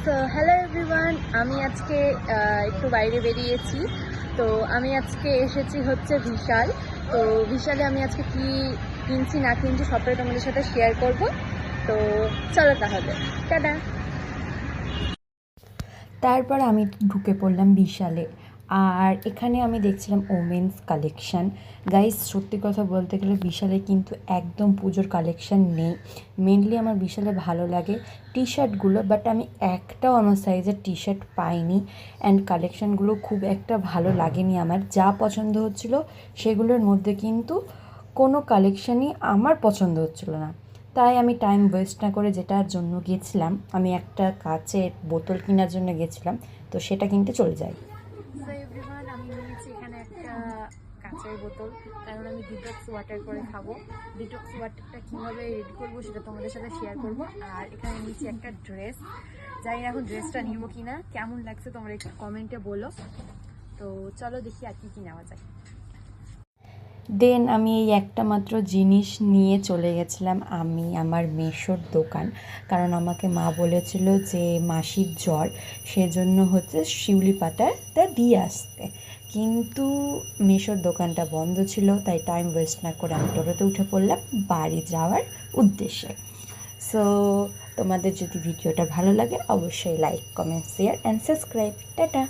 So hello everyone, আমি আজকে একটু বাইরে বেরিয়েছি। তো আমি আজকে এসেছি হচ্ছে বিশাল। তো বিশালে আমি আজকে কি কিনছি না কিনছি সবটাই তোমাদের সাথে শেয়ার করব। তো চলো তাহলে, টাটা। তারপর আমি ঢুকে পড়লাম বিশালে। আর এখানে আমি দেখছিলাম ওমেন্স কালেকশান। গাইস, সত্যি কথা বলতে গেলে বিশালে কিন্তু একদম পুজোর কালেকশান নেই। মেনলি আমার বিশালে ভালো লাগে টি শার্টগুলো, বাট আমি একটাও আমার সাইজের টি শার্ট পাইনি। অ্যান্ড কালেকশানগুলো খুব একটা ভালো লাগেনি আমার। যা পছন্দ হচ্ছিলো সেগুলোর মধ্যে কিন্তু কোনো কালেকশানই আমার পছন্দ হচ্ছিলো না। তাই আমি টাইম ওয়েস্ট না করে, যেটার জন্য গেছিলাম, আমি একটা কাচের বোতল কেনার জন্য গেছিলাম, তো সেটা কিনতে চলে যাই। সো এভরিওয়ান, আমি নিয়েছি এখানে একটা কাঁচের বোতল, কারণ আমি ডিটক্স ওয়াটার করে খাবো। ডিটক্স ওয়াটারটা কীভাবে রেডি করবো সেটা তোমাদের সাথে শেয়ার করবো। আর এখানে নিয়েছি একটা ড্রেস। জানি না এখন ড্রেসটা নিব কি না, কেমন লাগছে তোমরা একটু কমেন্টে বলো। তো চলো দেখি আর কি নেওয়া যায়। দেন আমি এই একটা মাত্র জিনিস নিয়ে চলে গেছিলাম আমি আমার মেশোর দোকান। কারণ আমাকে মা বলেছিল যে মাসির জ্বর, সেজন্য হচ্ছে শিউলি পাতাটা দিয়ে আসতে। কিন্তু মেশোর দোকানটা বন্ধ ছিল, তাই টাইম ওয়েস্ট না করে আমি টোটোতে উঠে পড়লাম বাড়ি যাওয়ার উদ্দেশ্যে। সো তোমাদের যদি ভিডিওটা ভালো লাগে অবশ্যই like, comment, share and subscribe. Tata.